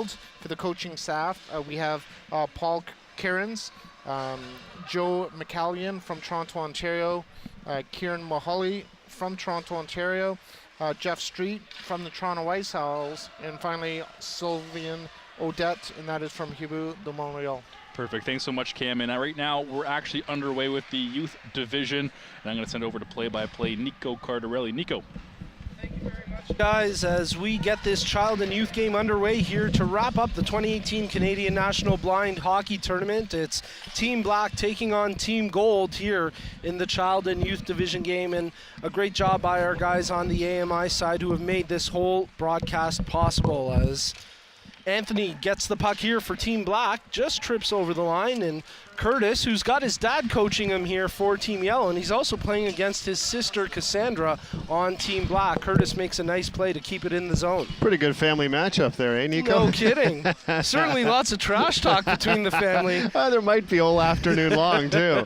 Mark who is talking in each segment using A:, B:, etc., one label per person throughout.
A: field for the coaching staff. We have Paul Cairns, Joe McCallion from Toronto, Ontario, Kieran Mahali from Toronto, Ontario, Jeff Street from the Toronto Ice Owls, and finally Sylvian Odette, and that is from Hibu de Montreal.
B: Perfect. Thanks so much, Cam. And right now, we're actually underway with the youth division, and I'm going to send over to play-by-play Nico Cardarelli. Nico.
C: Thank you very much, guys, as we get this child and youth game underway here to wrap up the 2018 Canadian National Blind Hockey Tournament. It's Team Black taking on Team Gold here in the child and youth division game, and a great job by our guys on the AMI side who have made this whole broadcast possible, as Anthony gets the puck here for Team Black, just trips over the line, and Curtis, who's got his dad coaching him here for Team Yellow, and he's also playing against his sister Cassandra on Team Black. Curtis makes a nice play to keep it in the zone.
D: Pretty good family matchup there, eh, Nico?
C: No kidding. Certainly lots of trash talk between the family.
D: There might be all afternoon long, too.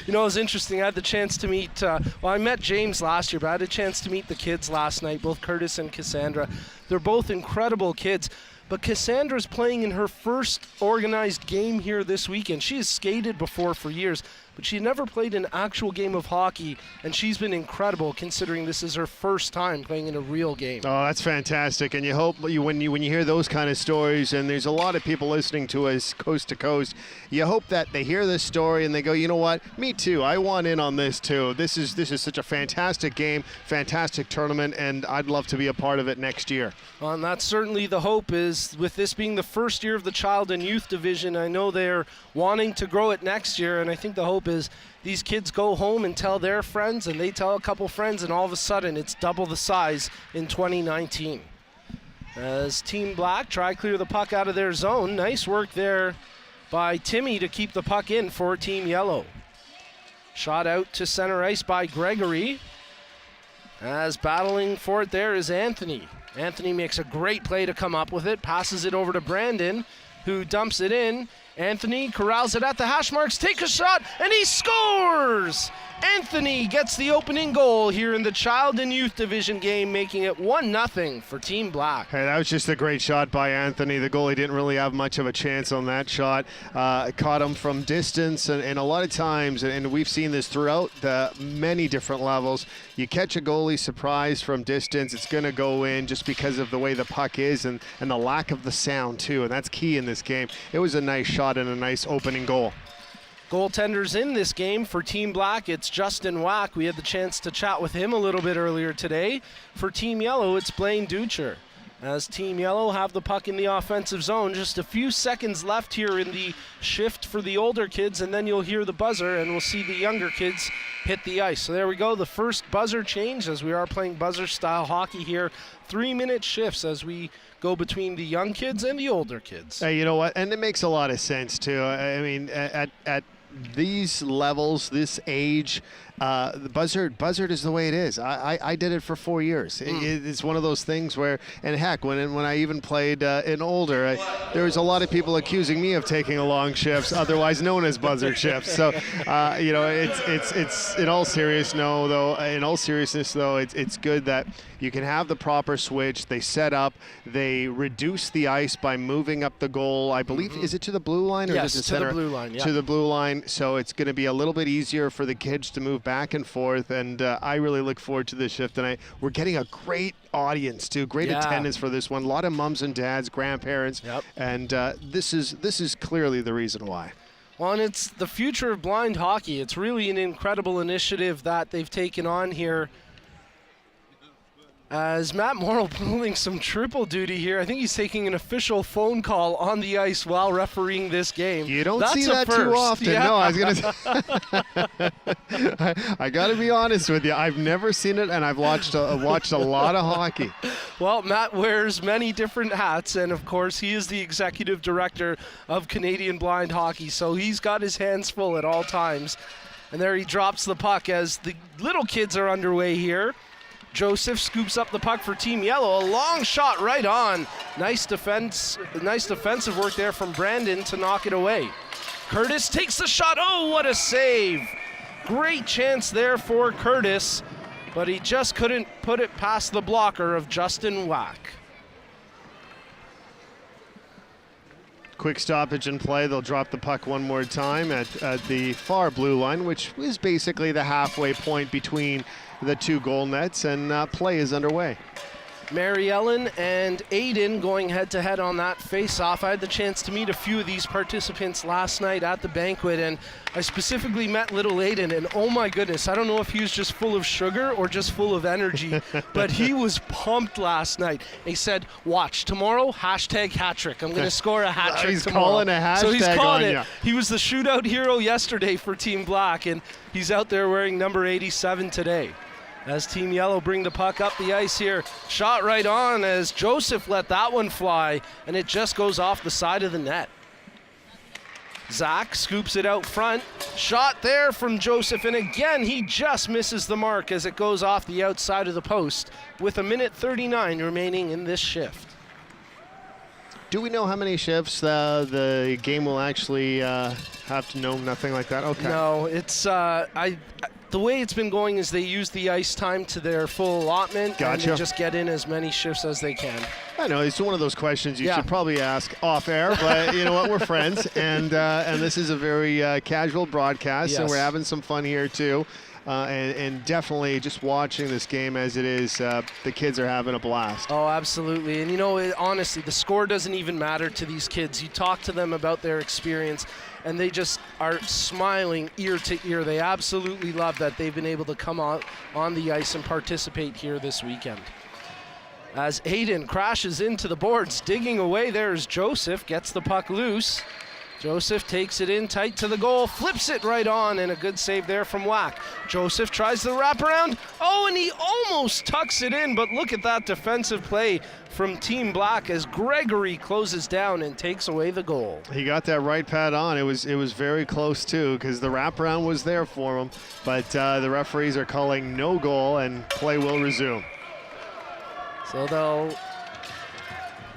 C: You know, it was interesting. I had the chance to meet, I met James last year, but I had a chance to meet the kids last night, both Curtis and Cassandra. They're both incredible kids. But Cassandra's playing in her first organized game here this weekend. She has skated before for years, but she never played an actual game of hockey, and she's been incredible considering this is her first time playing in a real game.
D: Oh, that's fantastic. And you hope when you hear those kind of stories, and there's a lot of people listening to us coast to coast, you hope that they hear this story and they go, you know what, me too, I want in on this too. This is such a fantastic game, fantastic tournament, and I'd love to be a part of it next year.
C: Well, and that's certainly the hope, is with this being the first year of the child and youth division, I know they're wanting to grow it next year, and I think the hope is these kids go home and tell their friends, and they tell a couple friends, and all of a sudden it's double the size in 2019. As Team Black try clear the puck out of their zone. Nice work there by Timmy to keep the puck in for Team Yellow. Shot out to center ice by Gregory. As battling for it there is Anthony. Anthony makes a great play to come up with it, passes it over to Brandon, who dumps it in. Anthony corrals it at the hash marks, takes a shot, and he scores! Anthony gets the opening goal here in the child and youth division game, making it 1-0 for Team Black.
D: Hey, that was just a great shot by Anthony. The goalie didn't really have much of a chance on that shot. Caught him from distance, and a lot of times, and we've seen this throughout the many different levels, you catch a goalie surprise from distance, it's going to go in just because of the way the puck is and the lack of the sound too, and that's key in this game. It was a nice shot and a nice opening goal.
C: Goaltenders in this game for Team Black, it's Justin Wack. We had the chance to chat with him a little bit earlier today. For Team Yellow, it's Blaine Ducher. As Team Yellow have the puck in the offensive zone, just a few seconds left here in the shift for the older kids, and then you'll hear the buzzer and we'll see the younger kids hit the ice. So there we go, the first buzzer change, as we are playing buzzer style hockey here. 3-minute shifts as we go between the young kids and the older kids.
D: Hey, you know what? And it makes a lot of sense too. I mean, at these levels, this age, the buzzard is the way it is. I did it for 4 years. It's one of those things where, and heck, when I even played in older, there was a lot of people accusing me of taking long shifts, otherwise known as buzzard shifts. So, you know, it's in all seriousness though, it's good that you can have the proper switch. They set up, they reduce the ice by moving up the goal. I believe, is it to the blue line or
C: yes,
D: is it
C: to the blue line? Yeah.
D: To the blue line. So it's going to be a little bit easier for the kids to move back and forth, and I really look forward to this shift. And we're getting a great audience too, great attendance for this one. A lot of mums and dads, grandparents, and this is clearly the reason why.
C: Well, and it's the future of blind hockey. It's really an incredible initiative that they've taken on here. As Matt Morrill pulling some triple duty here. I think he's taking an official phone call on the ice while refereeing this game.
D: You don't see that too often. Yeah. No, I was going to I got to be honest with you. I've never seen it, and I've watched a lot of hockey.
C: Well, Matt wears many different hats, and of course he is the executive director of Canadian Blind Hockey, so he's got his hands full at all times. And there he drops the puck as the little kids are underway here. Joseph scoops up the puck for Team Yellow. A long shot right on. Nice defensive work there from Brandon to knock it away. Curtis takes the shot. Oh, what a save. Great chance there for Curtis, but he just couldn't put it past the blocker of Justin Wack.
D: Quick stoppage in play. They'll drop the puck one more time at the far blue line, which is basically the halfway point between the two goal nets, and play is underway.
C: Mary Ellen and Aiden going head-to-head on that face-off. I had the chance to meet a few of these participants last night at the banquet, and I specifically met little Aiden, and oh my goodness, I don't know if he was just full of sugar or just full of energy, but he was pumped last night. He said, watch, tomorrow, hashtag hat trick. I'm going to score a hat trick
D: He's
C: tomorrow.
D: calling a hashtag
C: so he's calling it.
D: ya.
C: He was the shootout hero yesterday for Team Black, and he's out there wearing number 87 today. As Team Yellow bring the puck up the ice here. Shot right on as Joseph let that one fly, and it just goes off the side of the net. Zach scoops it out front. Shot there from Joseph, and again he just misses the mark as it goes off the outside of the post with 1:39 remaining in this shift.
D: Do we know how many shifts the game will actually have to know? Nothing like that? Okay.
C: No, it's the way it's been going is they use the ice time to their full allotment, and
D: Gotcha.
C: they just get in as many shifts as they can.
D: I know, it's one of those questions you
C: Yeah.
D: should probably ask off air, but you know what, we're friends, and this is a very casual broadcast, and
C: Yes.
D: we're having some fun here too, and definitely just watching this game as it is, the kids are having a blast.
C: Oh, absolutely. And you know, honestly, the score doesn't even matter to these kids. You talk to them about their experience, and they just are smiling ear to ear. They absolutely love that they've been able to come on the ice and participate here this weekend. As Aiden crashes into the boards, digging away there is Joseph, gets the puck loose. Joseph takes it in tight to the goal, flips it right on, and a good save there from Wack. Joseph tries the wraparound. Oh, and he almost tucks it in, but look at that defensive play from Team Black as Gregory closes down and takes away the goal.
D: He got that right pad on. It was very close too, because the wraparound was there for him, but the referees are calling no goal, and play will resume.
C: So they'll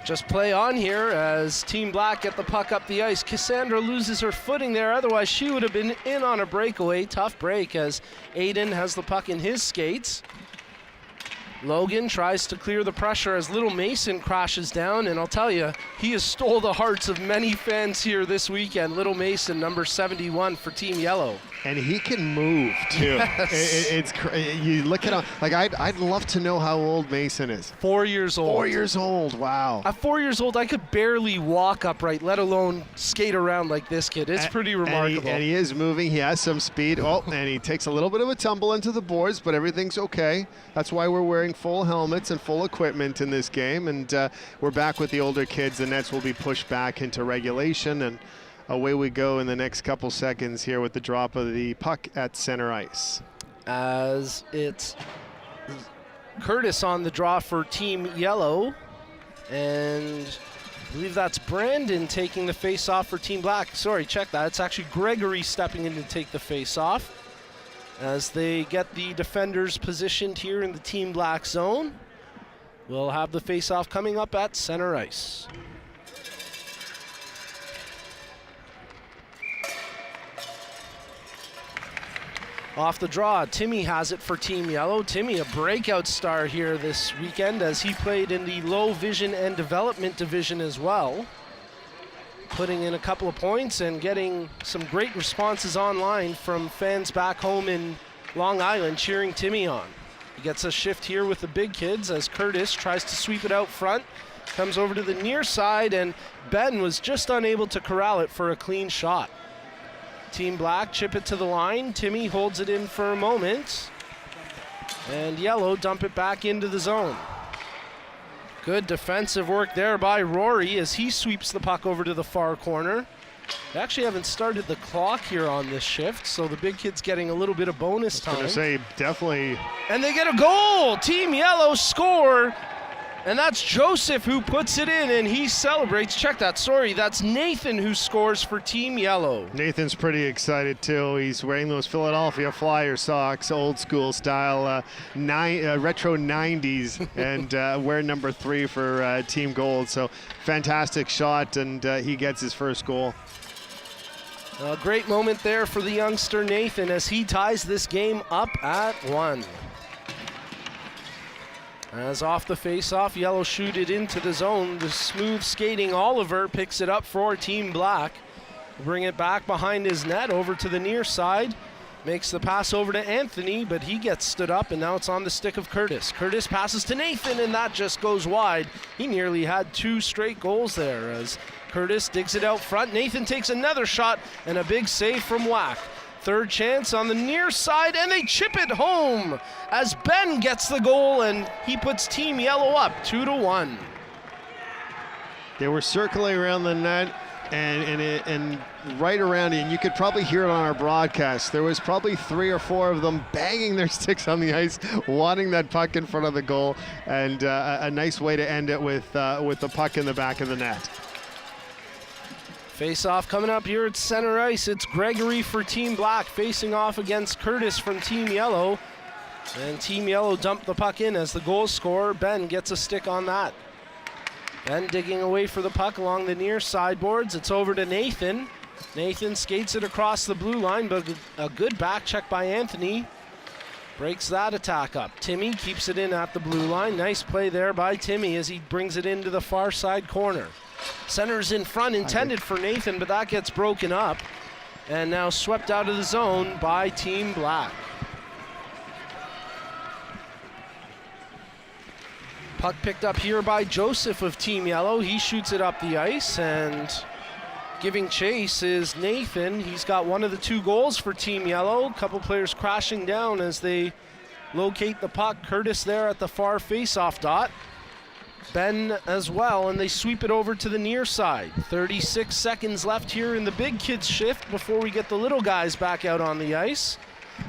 C: just play on here as Team Black get the puck up the ice. Cassandra loses her footing there. Otherwise, she would have been in on a breakaway. Tough break as Aiden has the puck in his skates. Logan tries to clear the pressure as Little Mason crashes down, and I'll tell you, he has stole the hearts of many fans here this weekend. Little Mason, number 71 for Team Yellow.
D: And he can move too.
C: Yes.
D: You look at him, like I'd love to know how old Mason is.
C: 4 years old.
D: 4 years old, wow.
C: At 4 years old, I could barely walk upright, let alone skate around like this kid. It's pretty remarkable.
D: And he is moving. He has some speed. Oh, and he takes a little bit of a tumble into the boards, but everything's okay. That's why we're wearing full helmets and full equipment in this game. And we're back with the older kids. The Nets will be pushed back into regulation, and away we go in the next couple seconds here with the drop of the puck at center ice.
C: As it's Curtis on the draw for Team Yellow, and I believe that's Brandon taking the face-off for Team Black. Sorry, check that. It's actually Gregory stepping in to take the face-off as they get the defenders positioned here in the Team Black zone. We'll have the face-off coming up at center ice. Off the draw, Timmy has it for Team Yellow. Timmy, a breakout star here this weekend as he played in the low vision and development division as well. Putting in a couple of points and getting some great responses online from fans back home in Long Island cheering Timmy on. He gets a shift here with the big kids as Curtis tries to sweep it out front. Comes over to the near side, and Ben was just unable to corral it for a clean shot. Team Black chip it to the line. Timmy holds it in for a moment. And Yellow dump it back into the zone. Good defensive work there by Rory as he sweeps the puck over to the far corner. They actually haven't started the clock here on this shift, so the big kid's getting a little bit of bonus time.
D: I was going to say, definitely.
C: And they get a goal! Team Yellow score! And that's Joseph who puts it in, and he celebrates. Check that, sorry, that's Nathan who scores for Team Yellow.
D: Nathan's pretty excited too. He's wearing those Philadelphia Flyer socks, old school style, retro 90s, and wearing number 3 for Team Gold. So fantastic shot, and he gets his first goal.
C: A great moment there for the youngster Nathan as he ties this game up at 1. As off the face-off, Yellow shoot it into the zone. The smooth skating Oliver picks it up for Team Black. Bring it back behind his net over to the near side. Makes the pass over to Anthony, but he gets stood up, and now it's on the stick of Curtis. Curtis passes to Nathan, and that just goes wide. He nearly had 2 straight goals there as Curtis digs it out front. Nathan takes another shot, and a big save from Whack. Third chance on the near side, and they chip it home as Ben gets the goal, and he puts Team Yellow up 2-1.
D: They were circling around the net and right around it, and you could probably hear it on our broadcast. There was probably 3 or 4 of them banging their sticks on the ice, wanting that puck in front of the goal, and a nice way to end it with the puck in the back of the net.
C: Face-off coming up here at center ice. It's Gregory for Team Black facing off against Curtis from Team Yellow. And Team Yellow dumped the puck in as the goal scorer, Ben, gets a stick on that. Ben digging away for the puck along the near sideboards. It's over to Nathan. Nathan skates it across the blue line, but a good back check by Anthony breaks that attack up. Timmy keeps it in at the blue line. Nice play there by Timmy as he brings it into the far side corner. Center's in front, intended for Nathan, but that gets broken up. And now swept out of the zone by Team Black. Puck picked up here by Joseph of Team Yellow. He shoots it up the ice, and giving chase is Nathan. He's got one of the 2 goals for Team Yellow. A couple players crashing down as they locate the puck. Curtis there at the far face-off dot. Ben as well, and they sweep it over to the near side. 36 seconds left here in the big kids shift before we get the little guys back out on the ice.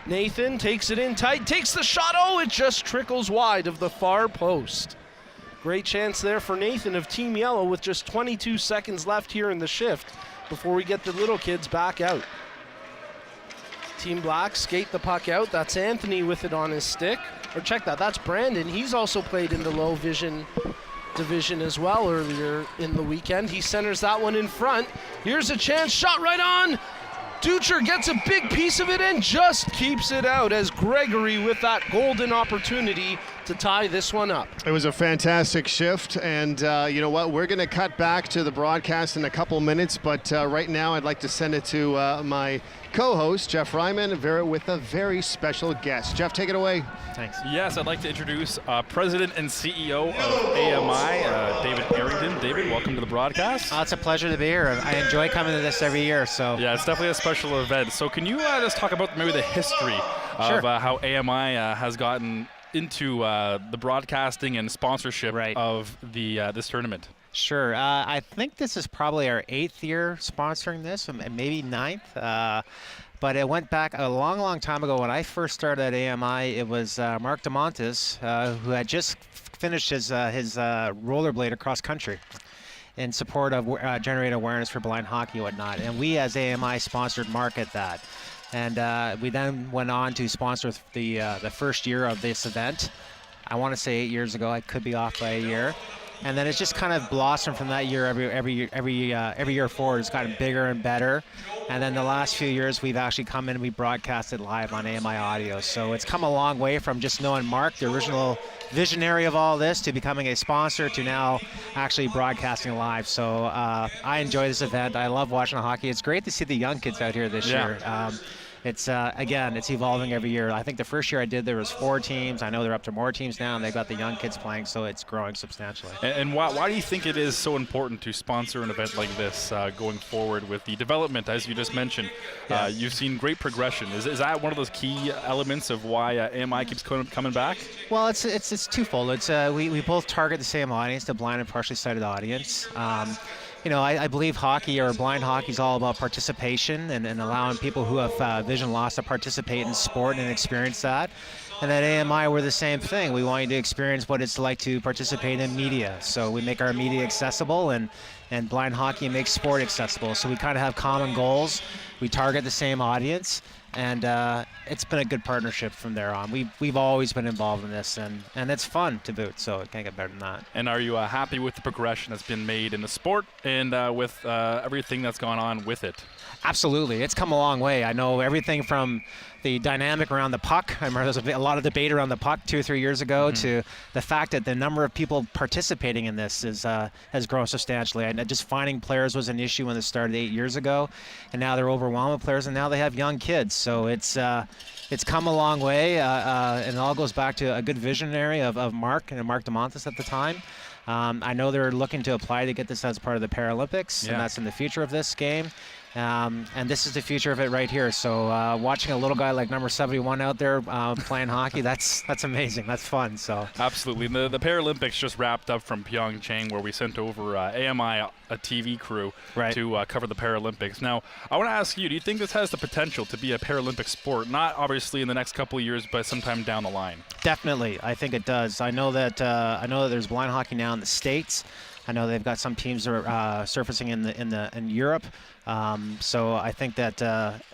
C: Nathan takes it in tight, takes the shot. Oh, it just trickles wide of the far post. Great chance there for Nathan of Team Yellow with just 22 seconds left here in the shift before we get the little kids back out. Team Black skate the puck out. That's Anthony with it on his stick. Or check that, that's Brandon. He's also played in the low vision division as well earlier in the weekend. He centers that one in front. Here's a chance, shot right on. Ducher gets a big piece of it and just keeps it out as Gregory with that golden opportunity to tie this one up.
D: It was a fantastic shift, and you know what? We're going to cut back to the broadcast in a couple minutes, but right now I'd like to send it to my co-host, Jeff Ryman, with a very special guest. Jeff, take it away.
E: Thanks.
B: Yes, I'd like to introduce President and CEO of AMI, David Arrington. David, welcome to the broadcast.
E: It's a pleasure to be here. I enjoy coming to this every year. So
B: yeah, it's definitely a special event. So can you just talk about maybe the history of how AMI has gotten into the broadcasting and sponsorship of the this tournament?
E: Sure. I think this is probably our 8th year sponsoring this, and maybe 9th. But it went back a long, long time ago. When I first started at AMI, it was Mark DeMontis, who had just finished his rollerblade across country in support of generating awareness for blind hockey and whatnot. And we, as AMI, sponsored Mark at that. And we then went on to sponsor the first year of this event. I want to say 8 years ago. I could be off by a year. And then it's just kind of blossomed from that year. Every year forward, it's gotten bigger and better. And then the last few years, we've actually come in and we broadcasted live on AMI Audio. So it's come a long way from just knowing Mark, the original visionary of all this, to becoming a sponsor, to now actually broadcasting live. So I enjoy this event. I love watching hockey. It's great to see the young kids out here this year. It's again, it's evolving every year. I think the first year I did, there was 4 teams. I know they're up to more teams now, and they've got the young kids playing, so it's growing substantially.
B: And why do you think it is so important to sponsor an event like this going forward with the development, as you just mentioned? You've seen great progression. Is that one of those key elements of why AMI keeps coming back?
E: Well, it's twofold. It's we both target the same audience, the blind and partially sighted audience. You know, I believe hockey, or blind hockey, is all about participation and allowing people who have vision loss to participate in sport and experience that. And at AMI, we're the same thing. We want you to experience what it's like to participate in media. So we make our media accessible, and blind hockey makes sport accessible. So we kind of have common goals. We target the same audience. And it's been a good partnership from there on. We've always been involved in this, and it's fun to boot, so it can't get better than that.
B: And are you happy with the progression that's been made in the sport and with everything that's gone on with it?
E: Absolutely. It's come a long way. I know everything from the dynamic around the puck. I remember there was a lot of debate around the puck 2 or 3 years ago, to the fact that the number of people participating in this has grown substantially. And just finding players was an issue when it started 8 years ago, and now they're overwhelmed with players, and now they have young kids. So it's come a long way, and it all goes back to a good visionary of Mark and Mark DeMontis at the time. I know they're looking to apply to get this as part of the Paralympics, and that's in the future of this game. And this is the future of it right here. So watching a little guy like number 71 out there playing hockey, that's amazing. That's fun. So
B: absolutely. The Paralympics just wrapped up from Pyeongchang, where we sent over AMI, a TV crew, to cover the Paralympics. Now, I want to ask you, do you think this has the potential to be a Paralympic sport? Not obviously in the next couple of years, but sometime down the line.
E: Definitely, I think it does. I know that there's blind hockey now in the States. I know they've got some teams that are surfacing in Europe. So I think that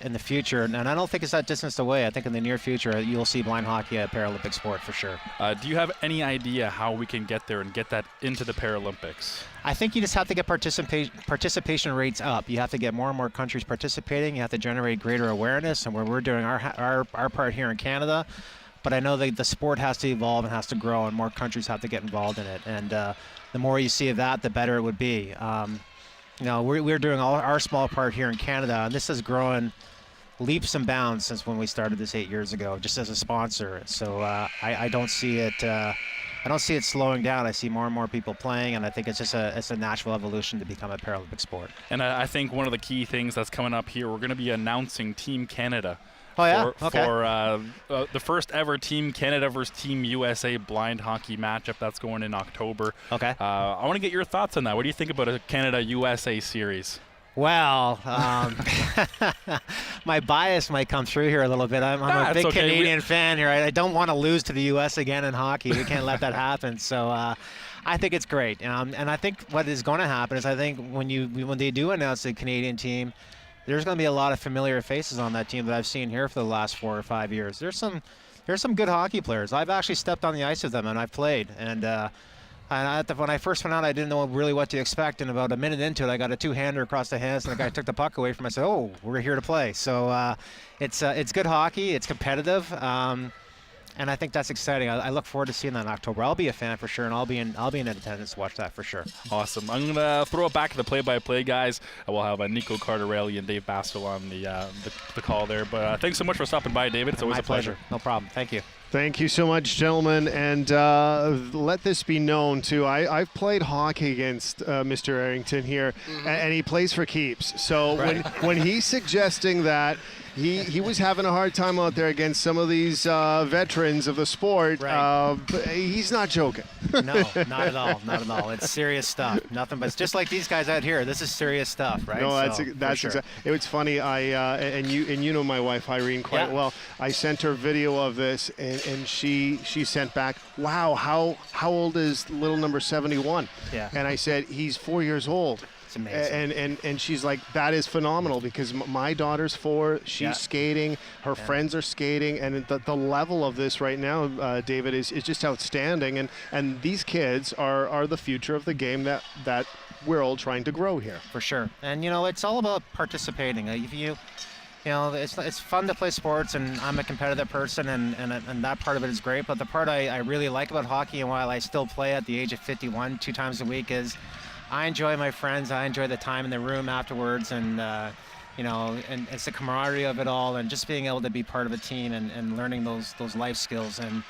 E: in the future, and I don't think it's that distance away, I think in the near future you'll see blind hockey a Paralympic sport for sure.
B: Do you have any idea how we can get there and get that into the Paralympics?
E: I think you just have to get participation rates up. You have to get more and more countries participating. You have to generate greater awareness, and we're doing our part here in Canada. But I know that the sport has to evolve and has to grow, and more countries have to get involved in it. And the more you see of that, the better it would be. We're doing our small part here in Canada, and this has grown leaps and bounds since when we started this 8 years ago, just as a sponsor. So I don't see it. I don't see it slowing down. I see more and more people playing, and I think it's just a natural evolution to become a Paralympic sport.
B: And I think one of the key things that's coming up here, we're going to be announcing Team Canada.
E: Oh, yeah?
B: For the first ever Team Canada versus Team USA blind hockey matchup that's going in October.
E: Okay.
B: I want to get your thoughts on that. What do you think about a Canada-USA series?
E: Well, my bias might come through here a little bit. I'm a big Canadian fan here. I don't want to lose to the U.S. again in hockey. We can't let that happen. So I think it's great. And I think what is going to happen is I think when they do announce the Canadian team, there's going to be a lot of familiar faces on that team that I've seen here for the last 4 or 5 years. There's some good hockey players. I've actually stepped on the ice with them, and I've played. And when I first went out, I didn't know really what to expect. And about a minute into it, I got a two-hander across the hands, and the guy took the puck away from me. I said, "Oh, we're here to play." So it's good hockey. It's competitive. And I think that's exciting. I look forward to seeing that in October. I'll be a fan for sure, and I'll be in attendance to watch that for sure.
B: Awesome. I'm gonna throw it back to the play-by-play guys. We'll have Nico Cardarelli and Dave Bastel on the call there. But thanks so much for stopping by, David. It's always a pleasure.
E: No problem. Thank you.
D: Thank you so much, gentlemen, and let this be known too. I've played hockey against Mr. Arrington here, and he plays for keeps. So when he's suggesting that he was having a hard time out there against some of these veterans of the sport, he's not joking.
E: No, not at all. Not at all. It's serious stuff. Nothing but it's just like these guys out here. This is serious stuff, right?
D: No, that's exactly. It was funny. And you know my wife Irene quite well. I sent her video of this, and she sent back, "Wow, how old is little number 71?"
E: Yeah.
D: And I said, "He's 4 years old."
E: It's amazing.
D: And she's like, "That is phenomenal," because my daughter's 4. She's skating. Her friends are skating, and the level of this right now, David, is just outstanding. And these kids are the future of the game that we're all trying to grow here.
E: For sure. And it's all about participating. If it's fun to play sports, and I'm a competitive person, and that part of it is great. But the part I really like about hockey, and while I still play at the age of 51 2 times a week, is I enjoy my friends. I enjoy the time in the room afterwards, and and it's the camaraderie of it all, and just being able to be part of a team and learning those life skills. And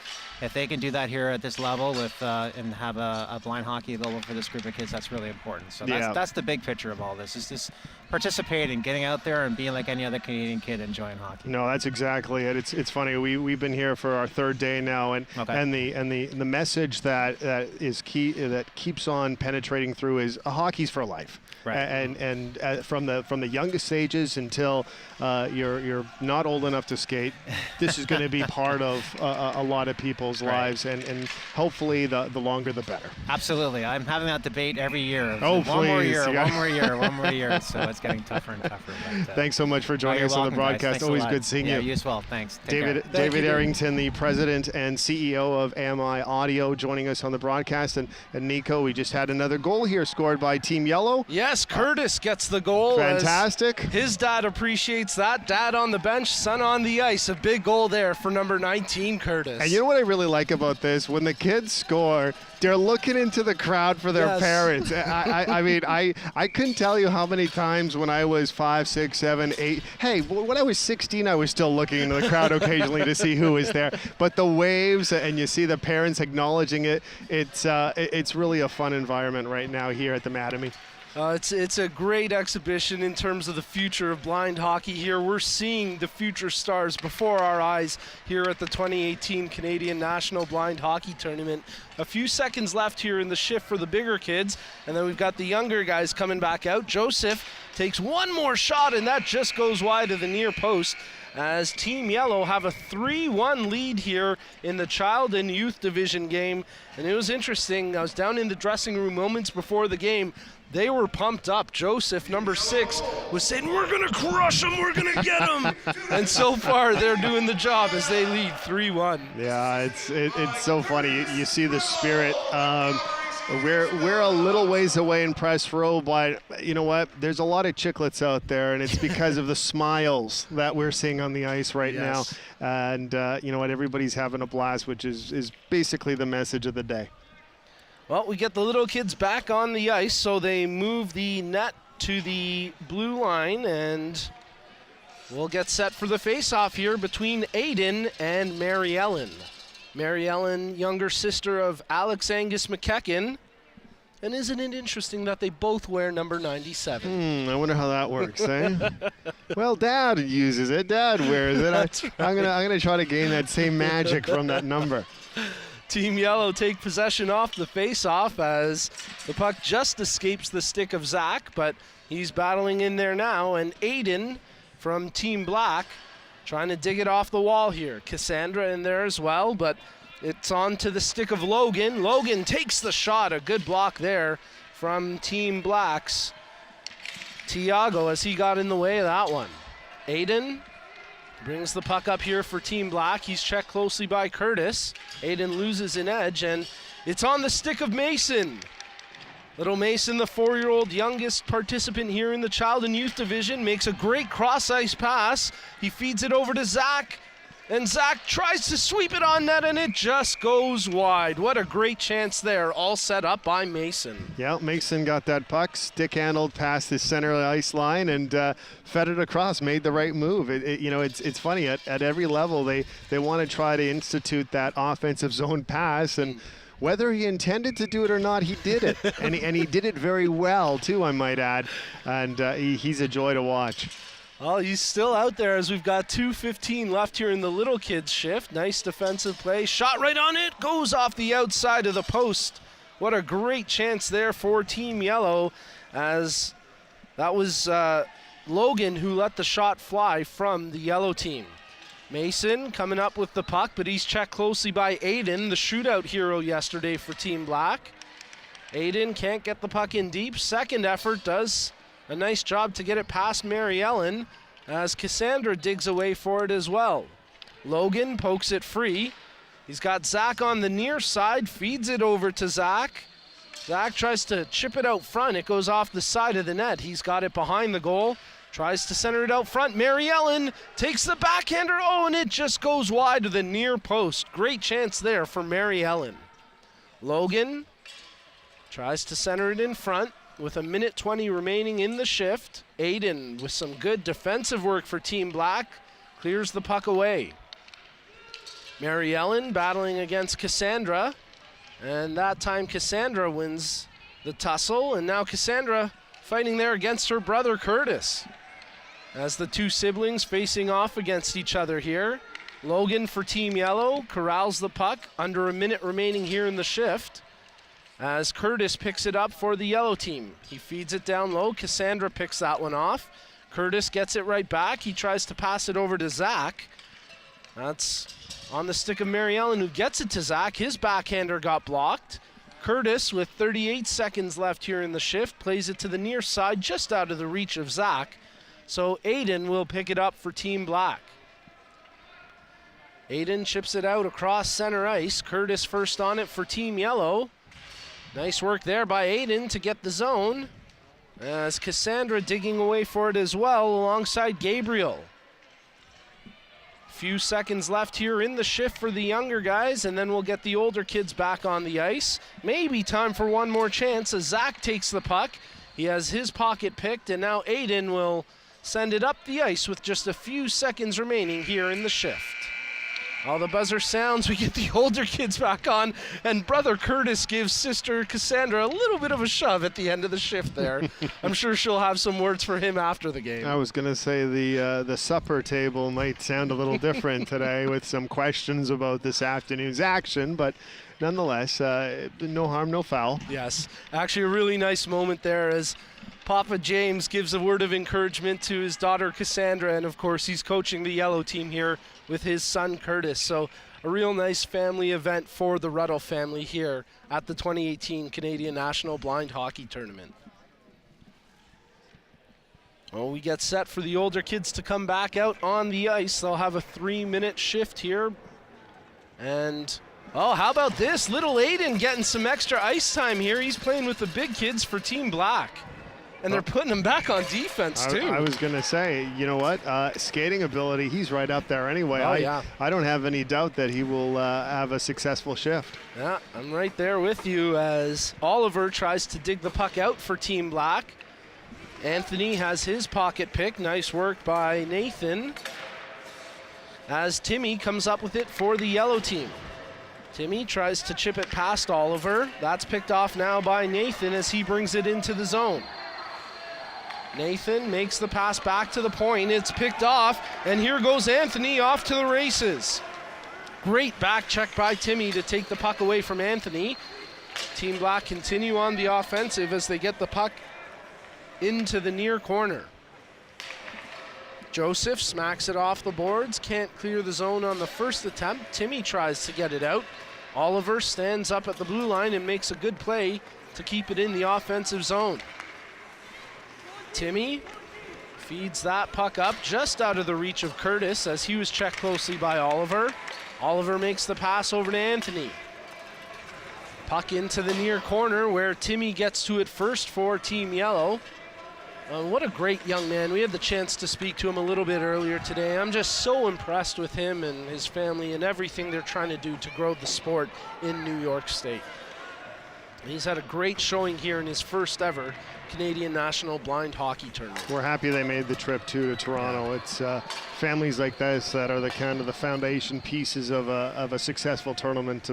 E: if they can do that here at this level with and have a blind hockey available for this group of kids, that's really important. So that's the big picture of all this. Is just participating, getting out there, and being like any other Canadian kid enjoying hockey.
D: No, that's exactly it. It's funny. We've been here for our 3rd day now, and the message that is key, that keeps on penetrating through, is hockey's for life.
E: Right.
D: And from the youngest ages until you're not old enough to skate, this is going to be part of a lot of people's people's
E: Right.
D: lives, and hopefully the longer the better.
E: Absolutely. I'm having that debate every year.
D: Oh,
E: one more
D: please.
E: year,
D: Yeah.
E: one more year, one more year. So it's getting tougher and tougher. But,
D: Thanks so much for joining
E: you're
D: us on the
E: welcome, guys.
D: broadcast.
E: Thanks a
D: Always
E: lot.
D: good seeing
E: Yeah,
D: you.
E: you as well. Thanks. Take care.
D: David Arrington, the president and CEO of AMI Audio, joining us on the broadcast. And Nico, we just had another goal here scored by Team Yellow.
C: Yes, Curtis gets the goal. as
D: Fantastic.
C: His dad appreciates that. Dad on the bench, son on the ice. A big goal there for number 19, Curtis.
D: And you know what I really like about this? When the kids score, they're looking into the crowd for their
C: Yes.
D: parents. I mean, I couldn't tell you how many times when I was 5, 6, 7, 8. Hey, when I was 16, I was still looking into the crowd occasionally to see who was there. But the waves, and you see the parents acknowledging it. It's really a fun environment right now here at the Mattamy.
C: It's a great exhibition in terms of the future of blind hockey here. We're seeing the future stars before our eyes here at the 2018 Canadian National Blind Hockey Tournament. A few seconds left here in the shift for the bigger kids, and then we've got the younger guys coming back out. Joseph takes one more shot, and that just goes wide of the near post, as Team Yellow have a 3-1 lead here in the Child and Youth Division game. And it was interesting. I was down in the dressing room moments before the game. They were pumped up. Joseph, number 6, was saying, "We're going to crush them, we're going to get them." And so far, they're doing the job as they lead 3-1.
D: Yeah, it's so funny. You see the spirit. We're a little ways away in press row, but you know what? There's a lot of chicklets out there, and it's because of the smiles that we're seeing on the ice right
C: Yes.
D: now. And you know what? Everybody's having a blast, which is basically the message of the day.
C: Well, we get the little kids back on the ice, so they move the net to the blue line, and we'll get set for the face-off here between Aiden and Mary Ellen. Mary Ellen, younger sister of Alex Angus McKecken. And isn't it interesting that they both wear number 97?
D: I wonder how that works, eh? Well, Dad uses it. Dad wears it.
C: That's
D: I'm gonna try to gain that same magic from that number.
C: Team Yellow take possession off the face-off as the puck just escapes the stick of Zach, but he's battling in there now. And Aiden from Team Black trying to dig it off the wall here. Cassandra in there as well, but it's on to the stick of Logan. Logan takes the shot. A good block there from Team Black's Tiago as he got in the way of that one. Aiden brings the puck up here for Team Black. He's checked closely by Curtis. Aiden loses an edge, and it's on the stick of Mason. Little Mason, the 4-year-old youngest participant here in the Child and Youth Division, makes a great cross-ice pass. He feeds it over to Zach, and Zach tries to sweep it on net, and it just goes wide. What a great chance there, all set up by Mason.
D: Yeah, Mason got that puck, stick-handled past the center ice line, and fed it across, made the right move. It's funny, at every level, they want to try to institute that offensive zone pass, and whether he intended to do it or not, he did it. and he did it very well, too, I might add, and he's a joy to watch.
C: Well, he's still out there as we've got 2:15 left here in the little kids shift. Nice defensive play. Shot right on it. Goes off the outside of the post. What a great chance there for Team Yellow, as that was Logan who let the shot fly from the yellow team. Mason coming up with the puck, but he's checked closely by Aiden, the shootout hero yesterday for Team Black. Aiden can't get the puck in deep. Second effort does a nice job to get it past Mary Ellen as Cassandra digs away for it as well. Logan pokes it free. He's got Zach on the near side, feeds it over to Zach. Zach tries to chip it out front. It goes off the side of the net. He's got it behind the goal. Tries to center it out front. Mary Ellen takes the backhander. Oh, and it just goes wide to the near post. Great chance there for Mary Ellen. Logan tries to center it in front. With 1:20 remaining in the shift, Aiden with some good defensive work for Team Black clears the puck away. Mary Ellen battling against Cassandra, and that time Cassandra wins the tussle, and now Cassandra fighting there against her brother Curtis. As the two siblings facing off against each other here. Logan for Team Yellow corrals the puck, under 1 minute remaining here in the shift, as Curtis picks it up for the yellow team. He feeds it down low. Cassandra picks that one off. Curtis gets it right back. He tries to pass it over to Zach. That's On the stick of Mary Ellen, who gets it to Zach. His backhander got blocked. Curtis, with 38 seconds left here in the shift, plays it to the near side, just out of the reach of Zach. So Aiden will pick it up for Team Black. Aiden chips it out across center ice. Curtis first on it for Team Yellow. Nice work there by Aiden to get the zone, as Cassandra digging away for it as well alongside Gabriel. Few seconds left here in the shift for the younger guys, and then we'll get the older kids back on the ice. Maybe time for one more chance as Zach takes the puck. He has his pocket picked, and now Aiden will send it up the ice with just a few seconds remaining here in the shift. All the buzzer sounds, we get the older kids back on, and brother Curtis gives sister Cassandra a little bit of a shove at the end of the shift there. I'm sure she'll have some words for him after the game.
D: I was going to say the supper table might sound a little different today with some questions about this afternoon's action, but nonetheless, no harm, no foul.
C: Yes, actually a really nice moment there as Papa James gives a word of encouragement to his daughter Cassandra, and of course he's coaching the yellow team here with his son Curtis. So a real nice family event for the Ruddle family here at the 2018 Canadian National Blind Hockey Tournament. Well, we get set for the older kids to come back out on the ice. They'll have a 3-minute shift here. And oh, how about this? Little Aiden getting some extra ice time here. He's playing with the big kids for Team Black. And they're putting him back on defense, too.
D: I was going to say, you know what? Skating ability, he's right up there anyway. I don't have any doubt that he will have a successful shift.
C: Yeah, I'm right there with you as Oliver tries to dig the puck out for Team Black. Anthony has his pocket pick. Nice work by Nathan. As Timmy comes up with it for the yellow team. Timmy tries to chip it past Oliver. That's picked off now by Nathan as he brings it into the zone. Nathan makes the pass back to the point. It's picked off, and here goes Anthony off to the races. Great back check by Timmy to take the puck away from Anthony. Team Black continue on the offensive as they get the puck into the near corner. Joseph smacks it off the boards, can't clear the zone on the first attempt. Timmy tries to get it out. Oliver stands up at the blue line and makes a good play to keep it in the offensive zone. Timmy feeds that puck up just out of the reach of Curtis as he was checked closely by Oliver. Oliver makes the pass over to Anthony. Puck into the near corner where Timmy gets to it first for Team Yellow. What a great young man. We had the chance to speak to him a little bit earlier today. I'm just so impressed with him and his family and everything they're trying to do to grow the sport in New York State. He's had a great showing here in his first ever Canadian National Blind Hockey Tournament.
D: We're happy they made the trip to Toronto. It's families like this that are the kind of the foundation pieces of a successful tournament,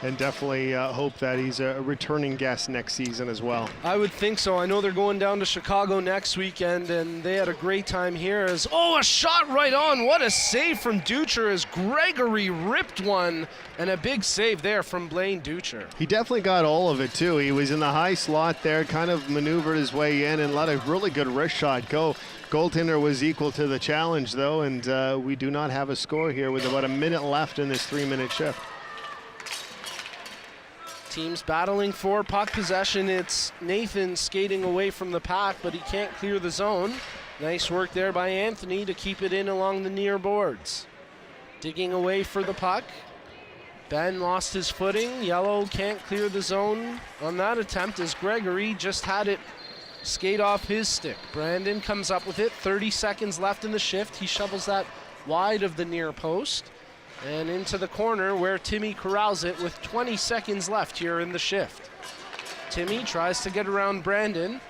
D: and definitely hope that he's a returning guest next season as well.
C: I would think so. I know they're going down to Chicago next weekend, and they had a great time here. As a shot right on. What a save from Ducher as Gregory ripped one, and a big save there from Blaine Ducher.
D: He definitely got all of it too. He was in the high slot there, kind of maneuvered his way in and let a really good wrist shot go. Goaltender was equal to the challenge though, and we do not have a score here with about a minute left in this 3-minute shift.
C: Teams battling for puck possession. It's Nathan skating away from the pack, but he can't clear the zone. Nice work there by Anthony to keep it in along the near boards. Digging away for the puck. Ben lost his footing. Yellow can't clear the zone on that attempt as Gregory just had it skate off his stick. Brandon comes up with it. 30 seconds left in the shift. He shovels that wide of the near post and into the corner where Timmy corrals it with 20 seconds left here in the shift. Timmy tries to get around Brandon.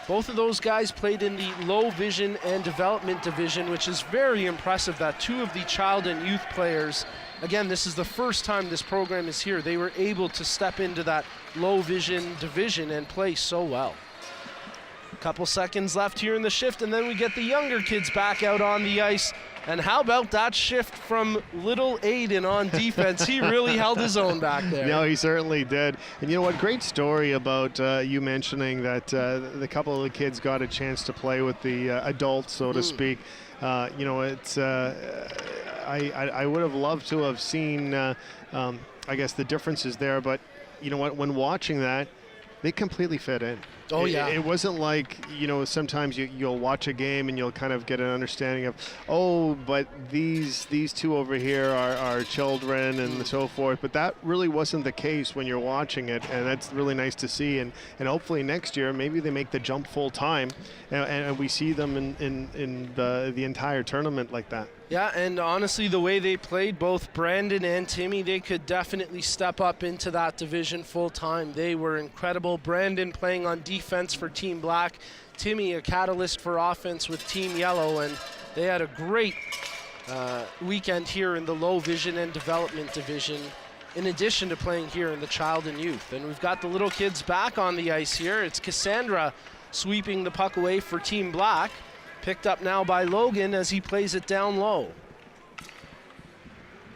C: Both of those guys played in the low vision and development division, which is very impressive that two of the child and youth players, again, this is the first time this program is here, they were able to step into that low vision division and play so well. A couple seconds left here in the shift, and then we get the younger kids back out on the ice. And how about that shift from little Aiden on defense? He really held his own back there.
D: No, he certainly did. And you know what? Great story about you mentioning that the couple of the kids got a chance to play with the adults, so to speak. You know, it's I would have loved to have seen, I guess, the differences there. But you know what? When watching that, they completely fit in.
C: Oh, yeah.
D: It wasn't like, sometimes you'll watch a game and you'll kind of get an understanding of, oh, but these two over here are children and so forth. But that really wasn't the case when you're watching it, and that's really nice to see. And hopefully next year, maybe they make the jump full time, and we see them in the entire tournament like that.
C: Yeah, and honestly, the way they played, both Brandon and Timmy, they could definitely step up into that division full time. They were incredible. Brandon playing on defense for Team Black, Timmy a catalyst for offense with Team Yellow, and they had a great weekend here in the low vision and development division, in addition to playing here in the child and youth. And we've got the little kids back on the ice here. It's Cassandra sweeping the puck away for Team Black. Picked up now by Logan as he plays it down low.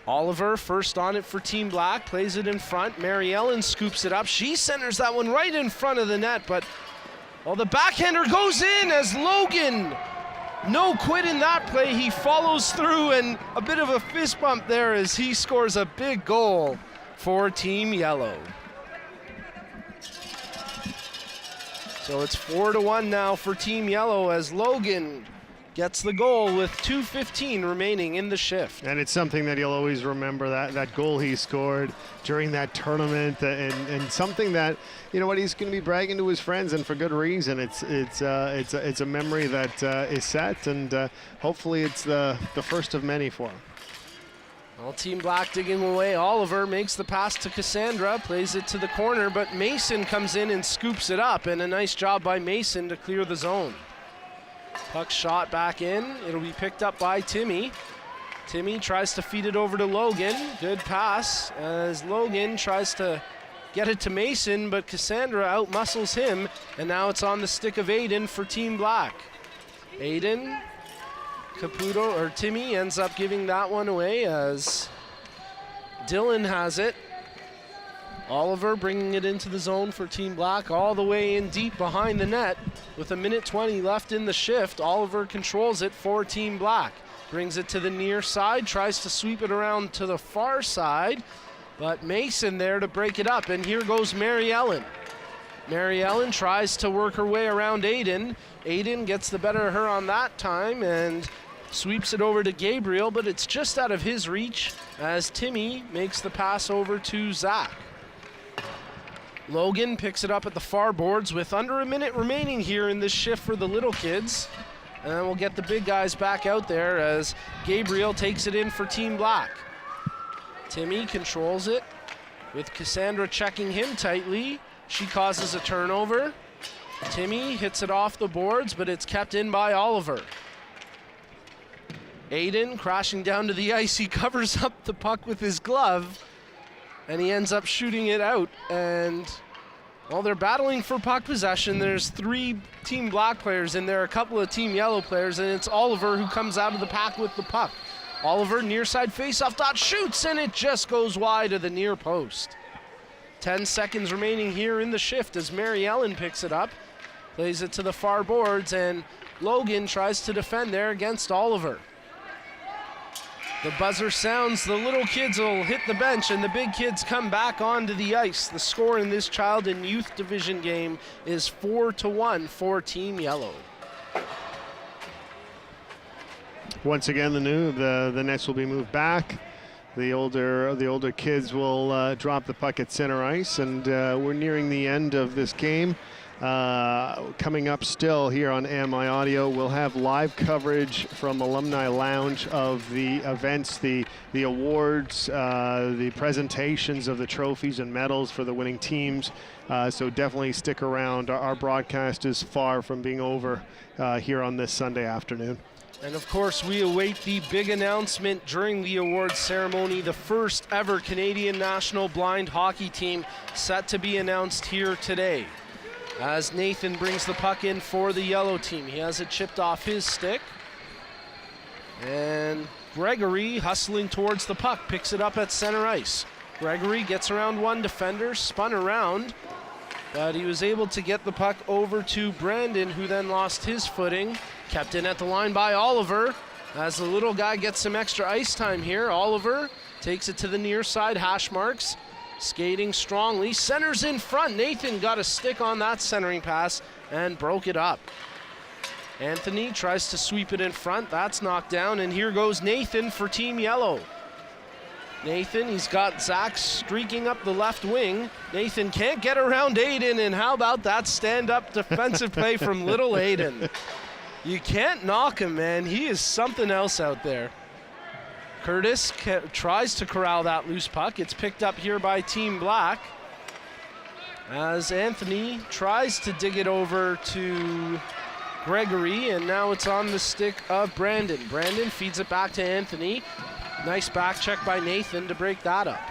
C: Oliver first on it for Team Black, plays it in front. Mary Ellen scoops it up. She centers that one right in front of the net, but the backhander goes in as Logan, no quit in that play. He follows through, and a bit of a fist bump there as he scores a big goal for Team Yellow. So it's 4-1 now for Team Yellow as Logan gets the goal with 2:15 remaining in the shift.
D: And it's something that you'll always remember, that goal he scored during that tournament, and something that, he's going to be bragging to his friends, and for good reason. It's a memory that is set, and hopefully it's the first of many for him.
C: Well, Team Black digging away. Oliver makes the pass to Cassandra, plays it to the corner, but Mason comes in and scoops it up, and a nice job by Mason to clear the zone. Puck shot back in. It'll be picked up by Timmy. Timmy tries to feed it over to Logan. Good pass as Logan tries to get it to Mason, but Cassandra outmuscles him, and now it's on the stick of Aiden for Team Black. Aiden, Caputo, or Timmy ends up giving that one away as Dylan has it. Oliver bringing it into the zone for Team Black, all the way in deep behind the net with 1:20 left in the shift. Oliver controls it for Team Black. Brings it to the near side, tries to sweep it around to the far side, but Mason there to break it up, and here goes Mary Ellen. Mary Ellen tries to work her way around Aiden. Aiden gets the better of her on that time and sweeps it over to Gabriel, but it's just out of his reach as Timmy makes the pass over to Zach. Logan picks it up at the far boards with under a minute remaining here in this shift for the little kids. And then we'll get the big guys back out there as Gabriel takes it in for Team Black. Timmy controls it with Cassandra checking him tightly. She causes a turnover. Timmy hits it off the boards, but it's kept in by Oliver. Aiden crashing down to the ice. He covers up the puck with his glove, and he ends up shooting it out. And while they're battling for puck possession, there's 3 Team Black players in there, a couple of Team Yellow players, and it's Oliver who comes out of the pack with the puck. Oliver, near side faceoff dot, shoots, and it just goes wide of the near post. 10 seconds remaining here in the shift as Mary Ellen picks it up, plays it to the far boards, and Logan tries to defend there against Oliver. The buzzer sounds, the little kids will hit the bench, and the big kids come back onto the ice. The score in this child and youth division game is 4-1 for Team Yellow.
D: Once again, the nets will be moved back. The older kids will drop the puck at center ice, and we're nearing the end of this game. Coming up still here on AMI Audio, we'll have live coverage from Alumni Lounge of the events, the awards, the presentations of the trophies and medals for the winning teams. So definitely stick around. Our broadcast is far from being over here on this Sunday afternoon.
C: And of course, we await the big announcement during the awards ceremony. The first ever Canadian national blind hockey team set to be announced here today. As Nathan brings the puck in for the yellow team. He has it chipped off his stick. And Gregory, hustling towards the puck, picks it up at center ice. Gregory gets around one defender, spun around, but he was able to get the puck over to Brandon, who then lost his footing. Kept in at the line by Oliver. As the little guy gets some extra ice time here, Oliver takes it to the near side, hash marks, skating strongly, centers in front. Nathan got a stick on that centering pass and broke it up. Anthony tries to sweep it in front, that's knocked down, and here goes Nathan for Team Yellow. Nathan, he's got Zach streaking up the left wing. Nathan can't get around Aiden, and how about that stand-up defensive play from little Aiden? You can't knock him, man. He is something else out there. Curtis tries to corral that loose puck. It's picked up here by Team Black as Anthony tries to dig it over to Gregory, and now it's on the stick of Brandon. Brandon feeds it back to Anthony. Nice back check by Nathan to break that up.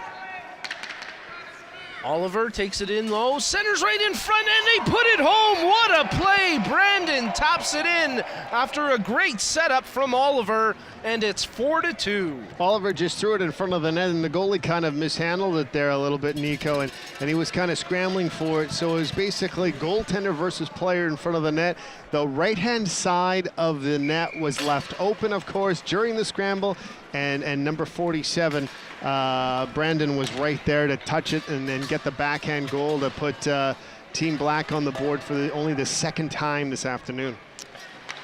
C: Oliver takes it in low, centers right in front, and they put it home. What a play! Brandon taps it in after a great setup from Oliver, and it's 4-2.
D: Oliver just threw it in front of the net, and the goalie kind of mishandled it there a little bit, Nico, and he was kind of scrambling for it. So it was basically goaltender versus player in front of the net. The right-hand side of the net was left open, of course, during the scramble, and number 47, Brandon was right there to touch it and then get the backhand goal to put Team Black on the board for only the second time this afternoon.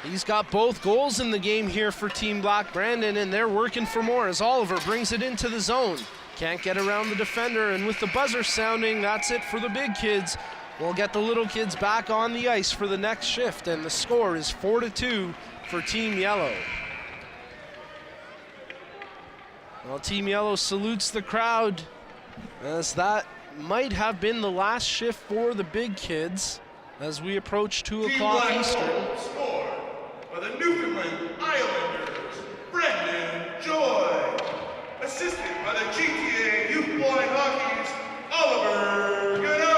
C: He's got both goals in the game here for Team Black, Brandon, and they're working for more as Oliver brings it into the zone. Can't get around the defender, and with the buzzer sounding, that's it for the big kids. We'll get the little kids back on the ice for the next shift, and the score is 4-2 for Team Yellow. Well, Team Yellow salutes the crowd as that might have been the last shift for the big kids as we approach 2 o'clock Eastern.
F: Scored by the Newfoundland Islanders, Brendan Joy. Assisted by the GTA Youth Boy Hockey's Oliver Gano.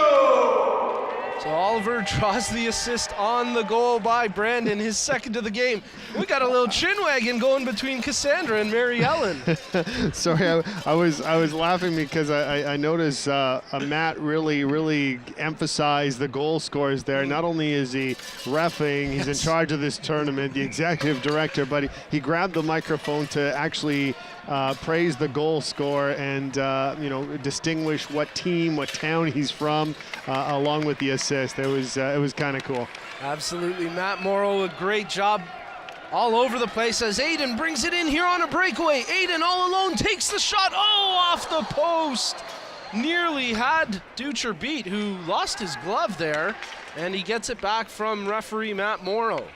C: So Oliver draws the assist on the goal by Brandon, his second of the game. We got a little chin wagon going between Cassandra and Mary Ellen.
D: Sorry, I was laughing because I noticed Matt really emphasized the goal scores there. Not only is he reffing, he's in charge of this tournament, the executive director, but he grabbed the microphone to actually praise the goal score and distinguish what team, what town he's from, along with the assist. It was kind of cool.
C: Absolutely, Matt Morrow, a great job all over the place as Aiden brings it in here on a breakaway. Aiden all alone takes the shot, off the post. Nearly had Ducher beat, who lost his glove there, and he gets it back from referee Matt Morrow.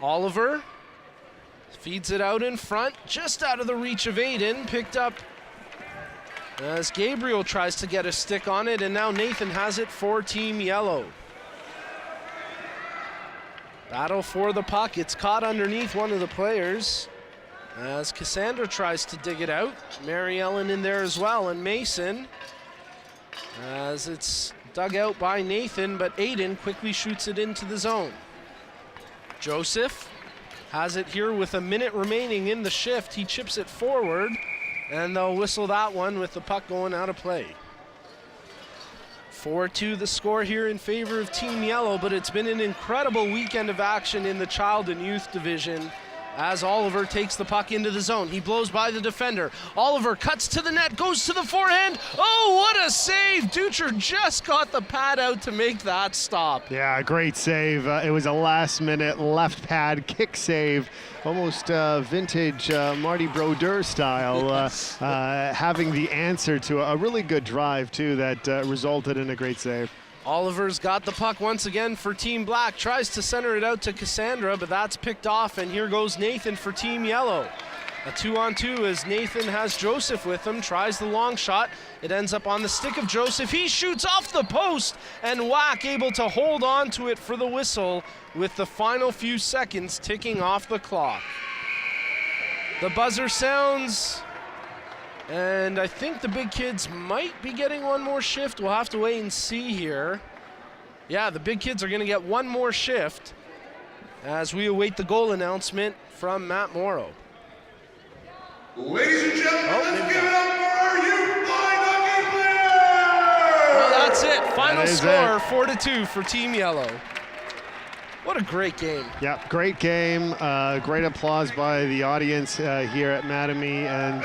C: Oliver feeds it out in front, just out of the reach of Aiden, picked up as Gabriel tries to get a stick on it, and now Nathan has it for Team Yellow. Battle for the puck. It's caught underneath one of the players as Cassandra tries to dig it out. Mary Ellen in there as well, and Mason as it's dug out by Nathan, but Aiden quickly shoots it into the zone. Joseph has it here with a minute remaining in the shift. He chips it forward, and they'll whistle that one with the puck going out of play. 4-2 the score here in favor of Team Yellow, but it's been an incredible weekend of action in the Child and Youth Division as Oliver takes the puck into the zone. He blows by the defender. Oliver cuts to the net, goes to the forehand. Oh, what a save! Ducher just got the pad out to make that stop.
D: Yeah, great save. It was a last-minute left pad kick save, almost vintage Marty Brodeur style,
C: Yes.
D: having the answer to a really good drive, too, that resulted in a great save.
C: Oliver's got the puck once again for Team Black, tries to center it out to Cassandra, but that's picked off, and here goes Nathan for Team Yellow. A 2-on-2 as Nathan has Joseph with him, tries the long shot. It ends up on the stick of Joseph. He shoots off the post, and Wack able to hold on to it for the whistle with the final few seconds ticking off the clock. The buzzer sounds, and I think the big kids might be getting one more shift. We'll have to wait and see here. Yeah, the big kids are going to get one more shift as we await the goal announcement from Matt Morrow.
F: Ladies and gentlemen, let's give it up for our youth flying hockey players!
C: Well, that's it. Final
D: That is
C: score, 4-2 for Team Yellow. What a great game.
D: Yeah, great game. Great applause by the audience here at Mattamy, and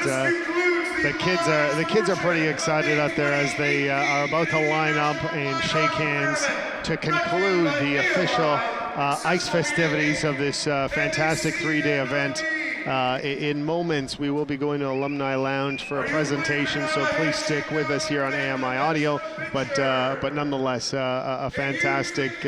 D: the kids are pretty excited out there as they are about to line up and shake hands to conclude the official ice festivities of this fantastic 3-day event. In moments, we will be going to Alumni Lounge for a presentation, so please stick with us here on AMI Audio. But nonetheless, a fantastic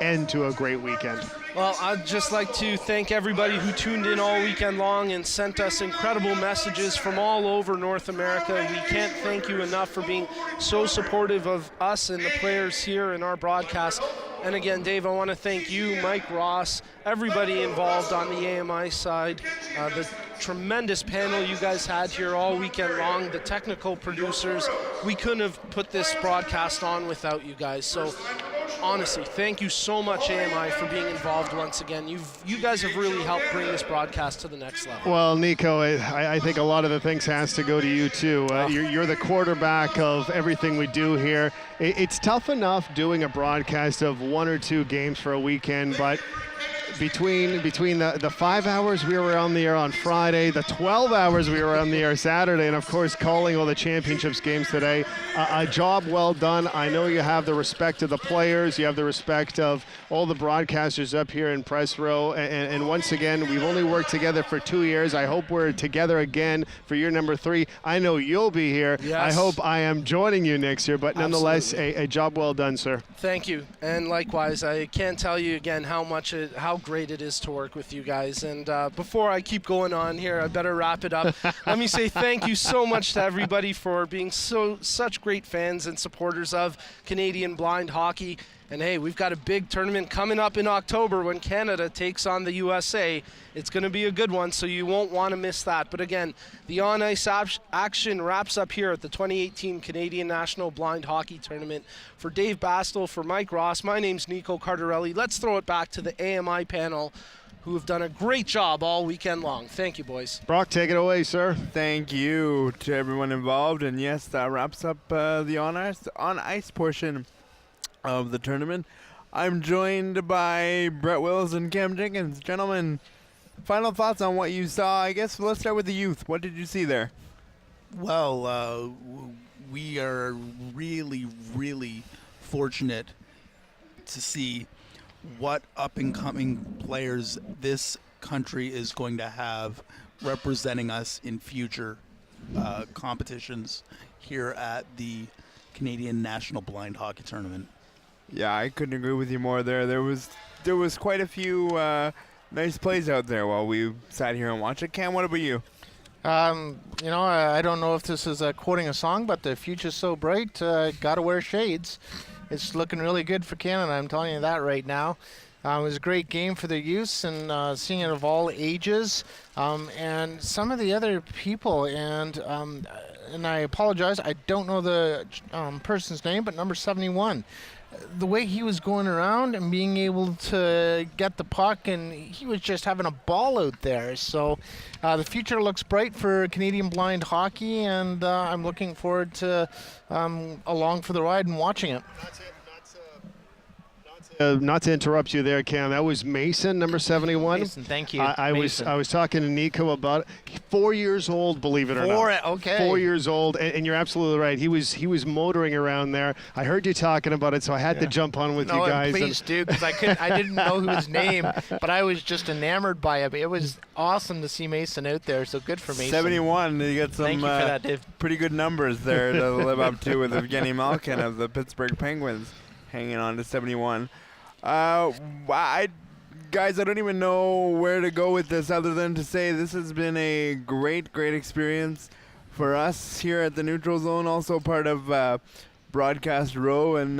D: end to a great weekend.
C: Well, I'd just like to thank everybody who tuned in all weekend long and sent us incredible messages from all over North America. We can't thank you enough for being so supportive of us and the players here in our broadcast. And again, Dave, I want to thank you, Mike Ross, everybody involved on the AMI side, the tremendous panel you guys had here all weekend long, the technical producers. We couldn't have put this broadcast on without you guys. So honestly, thank you so much, AMI, for being involved once again. You guys have really helped bring this broadcast to the next level.
D: Well, Nico, I think a lot of the things has to go to you too. You're the quarterback of everything we do here. It's tough enough doing a broadcast of 1 or 2 games for a weekend, but between the 5 hours we were on the air on Friday, the 12 hours we were on the air Saturday, and of course calling all the championships games today, a job well done. I know you have the respect of the players, you have the respect of all the broadcasters up here in press row, and once again, we've only worked together for 2 years. I hope we're together again for year number 3. I know you'll be here.
C: Yes.
D: I hope I am joining you next year, but nonetheless, a job well done, sir.
C: Thank you, and likewise, I can't tell you again how great it is to work with you guys. And before I keep going on here, I better wrap it up. Let me say thank you so much to everybody for being such great fans and supporters of Canadian blind hockey. And hey, we've got a big tournament coming up in October when Canada takes on the USA. It's going to be a good one, so you won't want to miss that. But again, the on-ice action wraps up here at the 2018 Canadian National Blind Hockey Tournament. For Dave Bastel, for Mike Ross, my name's Nico Cardarelli. Let's throw it back to the AMI panel, who have done a great job all weekend long. Thank you, boys.
D: Brock, take it away, sir.
G: Thank you to everyone involved. And yes, that wraps up the on-ice portion of the tournament. I'm joined by Brett Wills and Cam Jenkins. Gentlemen, final thoughts on what you saw. I guess let's start with the youth. What did you see there?
H: Well, we are really, really fortunate to see what up-and-coming players this country is going to have representing us in future competitions here at the Canadian National Blind Hockey Tournament.
G: Yeah, I couldn't agree with you more there. There was quite a few nice plays out there while we sat here and watched it. Cam, what about you?
A: I don't know if this is quoting a song, but the future's so bright, gotta wear shades. It's looking really good for Canada, I'm telling you that right now. It was a great game for the youths and seeing it of all ages. And some of the other people, and I apologize, I don't know the person's name, but number 71. The way he was going around and being able to get the puck, and he was just having a ball out there. So the future looks bright for Canadian blind hockey, and I'm looking forward to along for the ride and watching it.
D: Not to interrupt you there, Cam. That was Mason, number 71.
A: Mason, thank you.
D: I was talking to Nico about it. 4 years old, believe it or not.
A: Okay.
D: 4 years old, and you're absolutely right. He was motoring around there. I heard you talking about it, so I had to jump on with you guys.
A: Please do, because I didn't know his name, but I was just enamored by it. It was awesome to see Mason out there. So good for Mason.
G: 71. You got some
A: Thank you for that, Dave.
G: pretty good numbers there to live up to with Evgeny Malkin of the Pittsburgh Penguins hanging on to 71. Guys, I don't even know where to go with this other than to say this has been a great experience for us here at the Neutral Zone, also part of Broadcast Row, and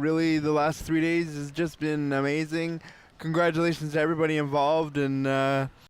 G: really the last 3 days has just been amazing. Congratulations to everybody involved, and